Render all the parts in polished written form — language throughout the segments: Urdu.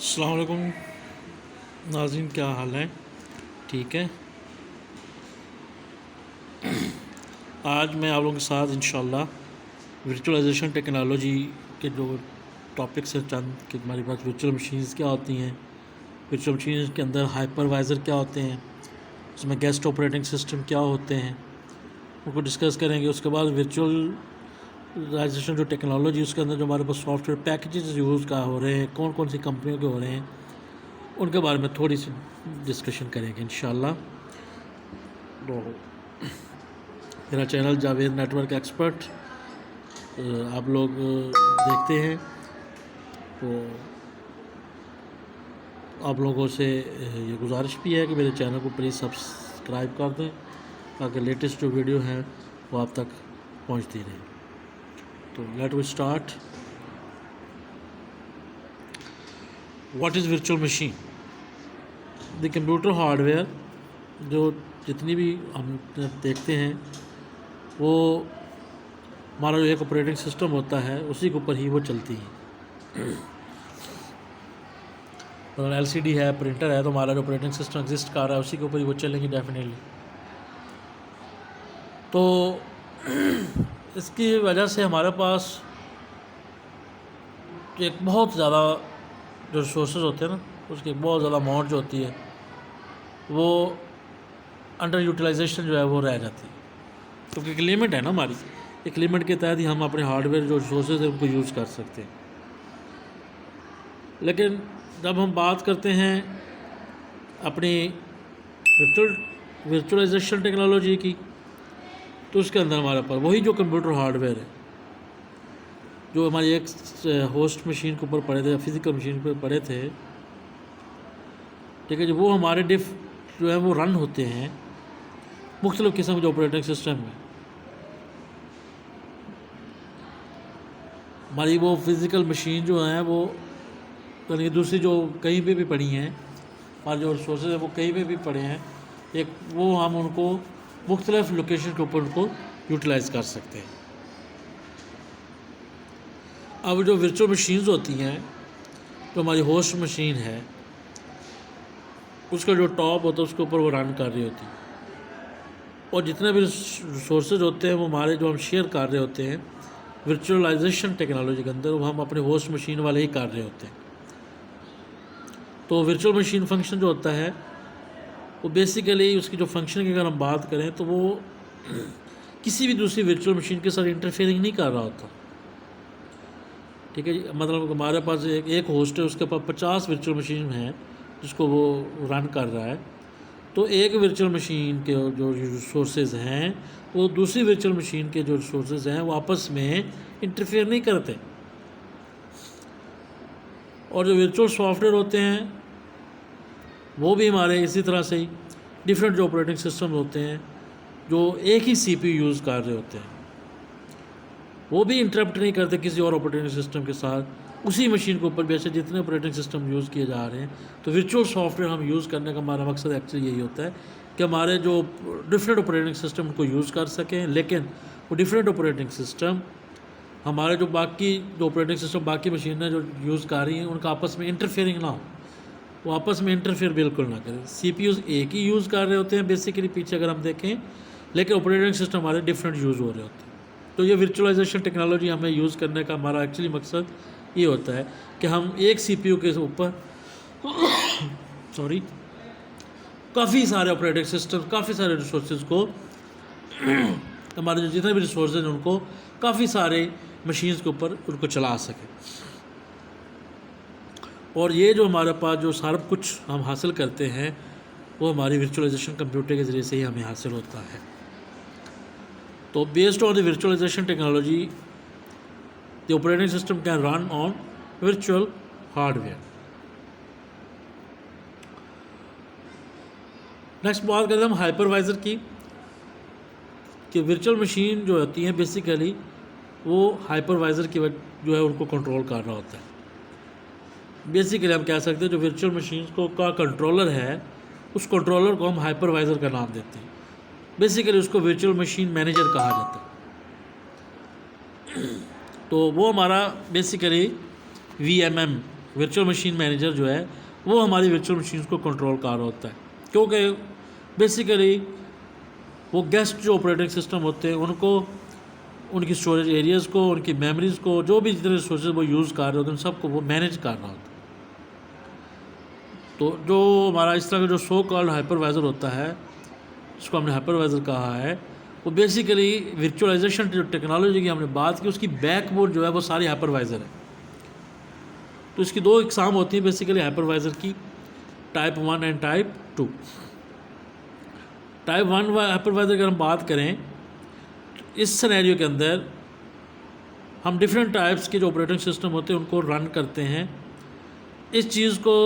السلام علیکم ناظرین، کیا حال ہے؟ ٹھیک ہے. آج میں آپ لوگوں کے ساتھ انشاءاللہ ورچوئلائزیشن ٹیکنالوجی کے جو ٹاپکس ہیں چند کہ ہمارے پاس ورچوئل مشینز کیا ہوتی ہیں، ورچوئل مشینز کے اندر ہائپروائزر کیا ہوتے ہیں، اس میں گیسٹ آپریٹنگ سسٹم کیا ہوتے ہیں، ان کو ڈسکس کریں گے. اس کے بعد ورچوئلائزیشن جو ٹیکنالوجی اس کے اندر جو ہمارے پاس سافٹ ویئر پیکیجز یوز کا ہو رہے ہیں، کون کون سی کمپنیوں کے ہو رہے ہیں، ان کے بارے میں تھوڑی سی ڈسکشن کریں گے انشاءاللہ. تو میرا channel Javed network expert آپ لوگ دیکھتے ہیں، تو آپ لوگوں سے یہ گزارش بھی ہے کہ میرے چینل کو پلیز سبسکرائب کر دیں تاکہ لیٹسٹ جو ویڈیو ہیں وہ آپ تک پہنچتی رہیں. تو let we start. What is virtual machine? The computer hardware جو جتنی بھی ہم دیکھتے ہیں وہ ہمارا جو ایک آپریٹنگ سسٹم ہوتا ہے اسی کے اوپر ہی وہ چلتی ہیں. اگر ایل سی ڈی ہے، پرنٹر ہے، تو ہمارا جو آپریٹنگ سسٹم ایگزسٹ کر رہا ہے اسی کے اوپر ہی وہ چلیں گی ڈیفینیٹلی. تو اس کی وجہ سے ہمارے پاس ایک بہت زیادہ جو ریسورسز ہوتے ہیں نا، اس کی ایک بہت زیادہ اماؤنٹ جو ہوتی ہے وہ انڈر یوٹیلائزیشن جو ہے وہ رہ جاتی ہے، کیونکہ ایک لیمٹ ہے نا ہماری. ایک لیمٹ کے تحت ہی ہم اپنے ہارڈ ویئر جو ریسورسز ہیں ان کو یوز کر سکتے ہیں. لیکن جب ہم بات کرتے ہیں اپنی ورچوئلائزیشن ٹیکنالوجی کی، تو اس کے اندر ہمارے پاس وہی جو کمپیوٹر ہارڈ ویئر ہے جو ہماری ایک ہوسٹ مشین کے اوپر پڑے تھے، فزیکل مشین پہ پڑے تھے، ٹھیک ہے جی، وہ ہمارے جو ہے وہ رن ہوتے ہیں مختلف قسم کے آپریٹنگ سسٹم میں. ہماری وہ فزیکل مشین جو ہیں وہ یعنی دوسری جو کہیں پہ بھی پڑی ہیں، ہمارے جو ریسورسز ہیں وہ کہیں پہ بھی پڑے ہیں، ایک وہ ہم ان کو مختلف لوکیشن کے اوپر ان کو یوٹیلائز کر سکتے ہیں. اب جو ورچوئل مشینز ہوتی ہیں، جو ہماری ہوسٹ مشین ہے، اس کا جو ٹاپ ہوتا ہے اس کے اوپر وہ رن کر رہی ہوتی ہے، اور جتنے بھی ریسورسز ہوتے ہیں وہ ہمارے جو ہم شیئر کر رہے ہوتے ہیں ورچوئلائزیشن ٹیکنالوجی کے اندر، وہ ہم اپنے ہوسٹ مشین والے ہی کر رہے ہوتے ہیں. تو ورچوئل مشین فنکشن جو ہوتا ہے وہ بیسیکلی اس کی جو فنکشن کی اگر ہم بات کریں تو وہ کسی بھی دوسری ورچوئل مشین کے ساتھ انٹرفیئرنگ نہیں کر رہا ہوتا. ٹھیک ہے جی، مطلب ہمارے پاس ایک ہوسٹ ہے، اس کے پاس 50 ورچوئل مشین ہیں جس کو وہ رن کر رہا ہے. تو ایک ورچوئل مشین کے جو ریسورسز ہیں وہ دوسری ورچوئل مشین کے جو ریسورسز ہیں وہ آپس میں انٹرفیئر نہیں کرتے. اور جو ورچوئل سافٹ ویئر ہوتے ہیں وہ بھی ہمارے اسی طرح سے ہی ڈفرینٹ جو آپریٹنگ سسٹم ہوتے ہیں جو ایک ہی سی پی یو یوز کر رہے ہوتے ہیں، وہ بھی انٹرپٹ نہیں کرتے کسی اور آپریٹنگ سسٹم کے ساتھ اسی مشین کے اوپر. بیسے جتنے آپریٹنگ سسٹم یوز کیے جا رہے ہیں، تو ورچوئل سافٹ ویئر ہم یوز کرنے کا ہمارا مقصد ایکچولی یہی ہوتا ہے کہ ہمارے جو ڈفرینٹ آپریٹنگ سسٹم کو یوز کر سکیں، لیکن وہ ڈفرینٹ آپریٹنگ سسٹم ہمارے جو باقی جو آپریٹنگ سسٹم باقی مشینیں جو یوز کر رہی ہیں ان کا آپس میں انٹرفیئرنگ نہ ہو، وہ آپس میں انٹرفیئر بالکل نہ کریں. سی پی یوز ایک ہی یوز کر رہے ہوتے ہیں بیسیکلی پیچھے اگر ہم دیکھیں، لیکن آپریٹنگ سسٹم ہمارے ڈفرینٹ یوز ہو رہے ہوتے ہیں. تو یہ ورچوئلائزیشن ٹیکنالوجی ہمیں یوز کرنے کا ہمارا ایکچولی مقصد یہ ہوتا ہے کہ ہم ایک سی پی یو کے اوپر کافی سارے آپریٹنگ سسٹم، کافی سارے ریسورسز کو ہمارے جو جتنے بھی ریسورسز ہیں ان کو کافی سارے مشینز کے اوپر ان کو چلا سکیں. اور یہ جو ہمارے پاس جو سارا کچھ ہم حاصل کرتے ہیں وہ ہماری ورچوئلائزیشن کمپیوٹر کے ذریعے سے ہی ہمیں حاصل ہوتا ہے. تو based on the virtualization technology the operating system can run on virtual hardware. Next بات کرتے ہیں ہم ہائپروائزر کی، کہ ورچوئل مشین جو ہوتی ہیں بیسیکلی وہ ہائپروائزر کی جو ہے ان کو کنٹرول کر رہا ہوتا ہے. بیسیکلی ہم کہہ سکتے ہیں جو ورچوئل مشینز کو کا کنٹرولر ہے اس کنٹرولر کو ہم ہائپروائزر کا نام دیتے ہیں. بیسیکلی اس کو ورچوئل مشین مینیجر کہا جاتا ہے. تو وہ ہمارا basically V M M virtual machine manager جو ہے وہ ہماری ورچوئل مشینز کو کنٹرول کر رہا ہوتا ہے، کیونکہ بیسیکلی وہ گیسٹ جو آپریٹنگ سسٹم ہوتے ہیں ان کو ان کی اسٹوریج ایریاز کو، ان کی میموریز کو، جو بھی جتنے ریسورسز وہ یوز کر رہے ہوتے ہیں ان سب کو وہ مینیج کر رہا ہوتا ہے۔ تو جو ہمارا اس طرح کا جو سو کالڈ ہائپروائزر ہوتا ہے، جس کو ہم نے ہائپروائزر کہا ہے، وہ بیسیکلی ورچوئلائزیشن جو ٹیکنالوجی کی ہم نے بات کی، اس کی بیک بون جو ہے وہ ساری ہائپروائزر ہے۔ تو اس کی دو اقسام ہوتی ہیں بیسیکلی ہائپروائزر کی، ٹائپ 1 اینڈ ٹائپ 2۔ ٹائپ 1 ہائپروائزر اگر ہم بات کریں، اس سینیریو کے اندر ہم ڈفرینٹ ٹائپس کے جو آپریٹنگ سسٹم ہوتے ہیں ان کو رن کرتے ہیں۔ اس چیز کو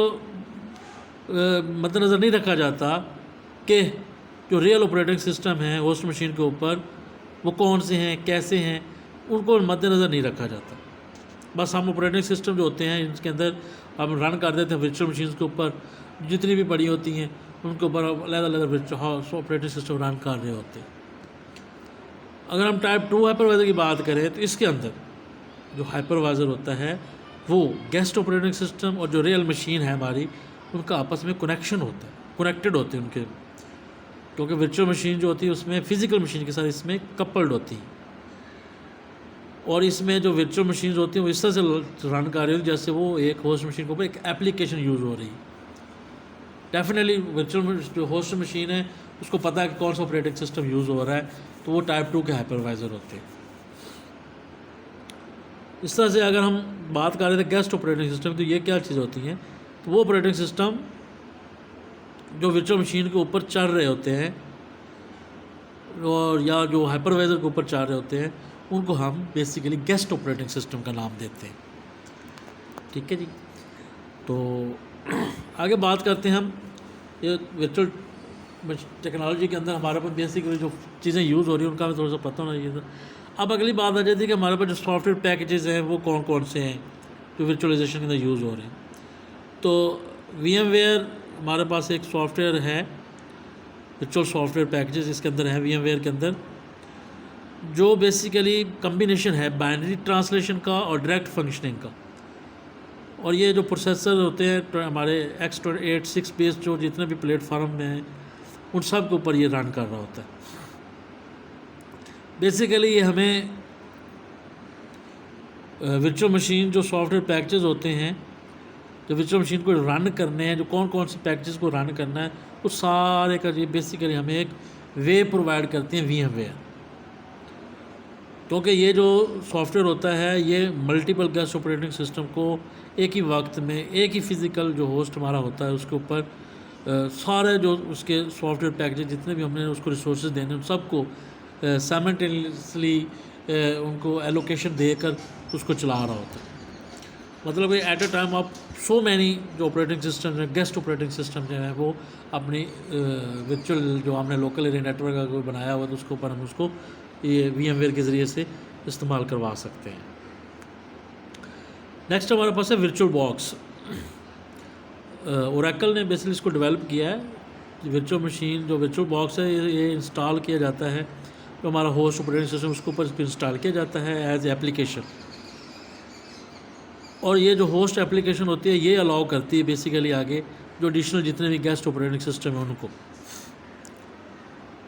مد نظر نہیں رکھا جاتا کہ جو ریئل آپریٹنگ سسٹم ہیں ہوسٹ مشین کے اوپر وہ کون سے ہیں، کیسے ہیں، ان کو مد نظر نہیں رکھا جاتا۔ بس ہم آپریٹنگ سسٹم جو ہوتے ہیں اس کے اندر ہم رن کر دیتے ہیں ورچوئل مشینز کے اوپر، جتنی بھی پڑی ہوتی ہیں ان کے اوپر علیحدہ علیحدہ آپریٹنگ سسٹم رن کر رہے ہوتے ہیں۔ اگر ہم ٹائپ 2 ہائپروائزر کی بات کریں تو اس کے اندر جو ہائپروائزر ہوتا ہے وہ گیسٹ آپریٹنگ سسٹم اور جو ریئل مشین ہے ہماری ان کا آپس میں کنیکشن ہوتا ہے، کنیکٹڈ ہوتے ہیں ان کے، کیونکہ ورچوئل مشین جو ہوتی ہے اس میں فزیکل مشین کے ساتھ اس میں کپلڈ ہوتی ہیں، اور اس میں جو ورچوئل مشینز ہوتی ہیں وہ اس طرح سے رن کر رہی ہوتی ہیں جیسے وہ ایک ہوسٹ مشین کے اوپر ایک اپلیکیشن یوز ہو رہی ہے۔ ڈیفینیٹلی ورچوئل جو ہوسٹ مشین ہے اس کو پتہ ہے کہ کون سا آپریٹنگ سسٹم یوز ہو رہا ہے، تو وہ ٹائپ 2 کے ہائپروائزر ہوتے ہیں۔ اس طرح سے اگر ہم بات کر رہے تھے گیسٹ آپریٹنگ سسٹم، تو یہ کیا چیز ہوتی ہیں؟ تو وہ آپریٹنگ سسٹم جو ورچوئل مشین کے اوپر چل رہے ہوتے ہیں اور یا جو ہائپروائزر کے اوپر چل رہے ہوتے ہیں ان کو ہم بیسیکلی گیسٹ آپریٹنگ سسٹم کا نام دیتے ہیں۔ ٹھیک ہے جی، تو آگے بات کرتے ہیں ہم یہ ورچوئل ٹیکنالوجی کے اندر ہمارے پاس بیسیکلی جو چیزیں یوز ہو رہی ہیں ان کا ہمیں تھوڑا سا پتہ ہونا چاہیے تھا۔ اب اگلی بات آ جاتی ہے کہ ہمارے پاس جو سافٹ ویئر پیکیجز ہیں وہ کون کون سے ہیں جو ورچوئلائزیشن کے اندر یوز ہو رہے ہیں۔ تو وی ایم ویئر ہمارے پاس ایک سافٹ ویئر ہے، ورچوئل سافٹ ویئر پیکیجز اس کے اندر ہیں وی ایم ویئر کے اندر، جو بیسیکلی کمبینیشن ہے بائنری ٹرانسلیشن کا اور ڈائریکٹ فنکشننگ کا، اور یہ جو پروسیسر ہوتے ہیں ہمارے x86 بیس جو جتنے بھی پلیٹ فارم میں ہیں ان سب کے اوپر یہ رن کر رہا ہوتا ہے۔ بیسیکلی یہ ہمیں ورچوئل مشین جو سافٹ ویئر پیکیجز ہوتے ہیں جو ورچوئل مشین کو رن کرنے ہیں، جو کون کون سے پیکیجز کو رن کرنا ہے، وہ سارے کا یہ بیسیکلی ہمیں ایک وے پرووائڈ کرتے ہیں وی ایم ویئر، کیونکہ یہ جو سافٹ ویئر ہوتا ہے یہ ملٹیپل گیسٹ آپریٹنگ سسٹم کو ایک ہی وقت میں ایک ہی فزیکل جو ہوسٹ ہمارا ہوتا ہے اس کے اوپر سارے جو اس کے سافٹ ویئر پیکیجز جتنے بھی ہم نے اس کو ریسورسز دینے ان سب کو سائملٹینیسلی ان کو ایلوکیشن دے کر اس کو چلا رہا ہوتا ہے۔ مطلب کہ ایٹ اے ٹائم آپ سو مینی جو آپریٹنگ سسٹم ہیں گیسٹ آپریٹنگ سسٹم جو ہیں وہ اپنی ورچوئل جو ہم نے لوکل ایریا نیٹ ورک کا کوئی بنایا ہوا تو اس کے اوپر ہم اس کو یہ وی ایم ویئر کے ذریعے سے استعمال کروا سکتے ہیں۔ نیکسٹ ہمارے پاس ہے ورچوئل باکس۔ اوریکل نے بیسیکلی اس کو ڈیولپ کیا ہے۔ ورچوئل مشین جو ورچوئل باکس ہے یہ انسٹال کیا جاتا ہے، جو ہمارا ہوسٹ آپریٹنگ سسٹم اس کے اوپر انسٹال کیا جاتا ہے ایز اے ایپلیکیشن، اور یہ جو ہوسٹ ایپلیکیشن ہوتی ہے یہ الاؤ کرتی ہے بیسیکلی آگے جو ایڈیشنل جتنے بھی گیسٹ آپریٹنگ سسٹم ہیں ان کو۔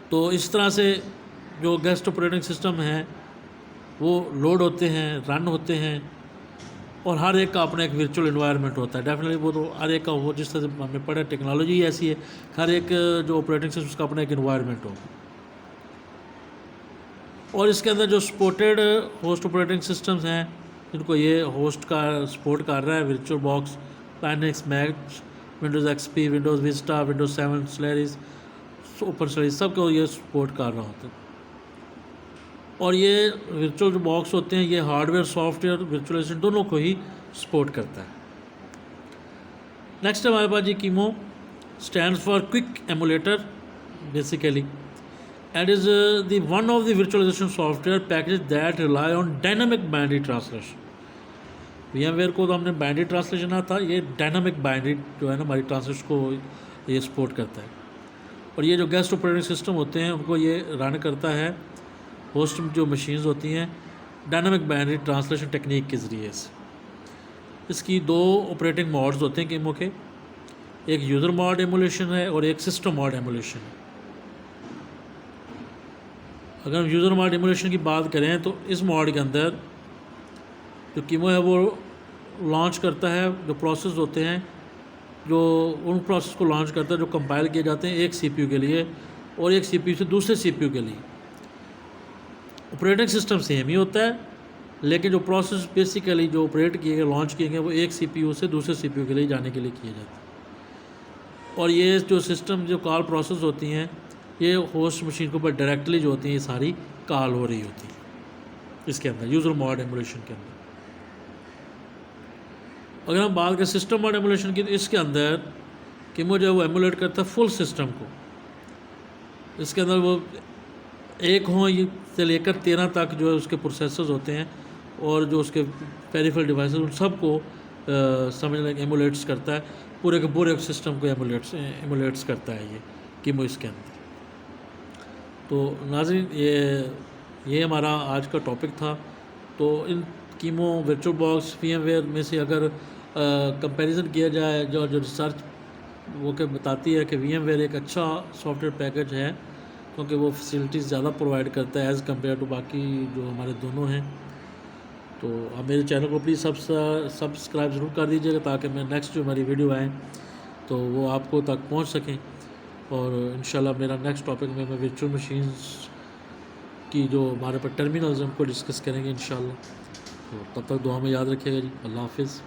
تو اس طرح سے جو گیسٹ آپریٹنگ سسٹم ہیں وہ لوڈ ہوتے ہیں، رن ہوتے ہیں، اور ہر ایک کا اپنا ایک ورچوئل انوائرمنٹ ہوتا ہے۔ ڈیفینیٹلی وہ تو ہر ایک کا وہ جس طرح سے ہم نے پڑھا ٹیکنالوجی ایسی ہے، ہر ایک جو آپریٹنگ سسٹم اس کا اپنا ایک انوائرمنٹ ہوگا، اور اس کے اندر جو سپورٹڈ ہوسٹ آپریٹنگ سسٹمز ہیں جن کو یہ ہوسٹ کا سپورٹ کر رہا ہے virtual box, Linux, Mac, Windows X P, Windows Vista, Windows 7 Solaris, open Solaris, سب کو یہ سپورٹ کر رہا ہوتا ہے۔ اور یہ ورچوئل جو باکس ہوتے ہیں یہ hardware software virtualization دونوں کو ہی سپورٹ کرتا ہے۔ نیکسٹ ہمارے پاس جی QEMU stands for quick emulator basically and is the one of the virtualization software package that rely on dynamic binary translation. VMware کو تو ہم نے بائنری ٹرانسلیشن تھا، یہ ڈائنامک بائنری جو ہے نا ہماری ٹرانسلیشن کو یہ سپورٹ کرتا ہے، اور یہ جو گیسٹ آپریٹنگ سسٹم ہوتے ہیں ان کو یہ رن کرتا ہے ہوسٹ جو مشینز ہوتی ہیں ڈائنامک بائنری ٹرانسلیشن ٹیکنیک کے ذریعے سے۔ اس کی دو آپریٹنگ موڈز ہوتے ہیں کیمو کے، ایک یوزر موڈ ایمولیشن ہے اور ایک سسٹم موڈ ایمولیشن ہے۔ اگر ہم یوزر موڈ ایمولیشن کی بات کریں تو اس موڈ کے اندر جو کیمو ہے وہ لانچ کرتا ہے، جو پروسیس ہوتے ہیں جو ان پروسیس کو لانچ کرتا ہے جو کمپائل کیے جاتے ہیں ایک سی پی یو کے لیے اور ایک سی پی یو سے دوسرے سی پی یو کے لیے۔ آپریٹنگ سسٹم سیم ہی ہوتا ہے، لیکن جو پروسیس بیسیکلی جو آپریٹ کیے گئے لانچ کیے گئے وہ ایک سی پی یو سے دوسرے سی پی یو کے لیے جانے کے لیے کیے جاتے ہیں۔ اور یہ جو سسٹم جو کال پروسیس ہوتی ہیں یہ ہوسٹ مشین کے اوپر ڈائریکٹلی جو ہوتی ہیں یہ ساری کال ہو رہی ہوتی ہے اس کے اندر یوزر موڈ ایمولیشن کے اندر۔ اگر ہم بات کریں سسٹم موڈ ایمولیشن کی تو اس کے اندر کیمو جو ہے وہ ایمولیٹ کرتا ہے فل سسٹم کو۔ اس کے اندر وہ ایک ہوں سے لے کر 13 تک جو ہے اس کے پروسیسرز ہوتے ہیں اور جو اس کے پیریفرل ڈیوائسز ان سب کو سمجھ لیں ایمولیٹس کرتا ہے، پورے کے پورے سسٹم کو ایمولیٹس کرتا ہے یہ کیمو اس کے اندر۔ تو ناظرین یہ ہمارا آج کا ٹاپک تھا۔ تو ان QEMU VirtualBox VMware میں سے اگر کمپیریزن کیا جائے جو ریسرچ وہ کہ بتاتی ہے کہ وی ایم ویئر ایک اچھا سافٹ ویئر پیکج ہے کیونکہ وہ فیسلٹیز زیادہ پرووائڈ کرتا ہے ایز کمپیئر ٹو باقی جو ہمارے دونوں ہیں۔ تو آپ میرے چینل کو پلیز سبسکرائب ضرور کر دیجیے گا تاکہ میں نیکسٹ جو ہماری ویڈیو آئیں تو وہ آپ کو تک پہنچ سکیں۔ اور انشاءاللہ میرا نیکسٹ ٹاپک میں ورچوئل مشینز کی جو ہمارے پاس ٹرمینلز ہیں ان کو ڈسکس کریں گے انشاءاللہ۔ تو تب تک دعا میں یاد رکھیے گا جی۔ اللہ حافظ۔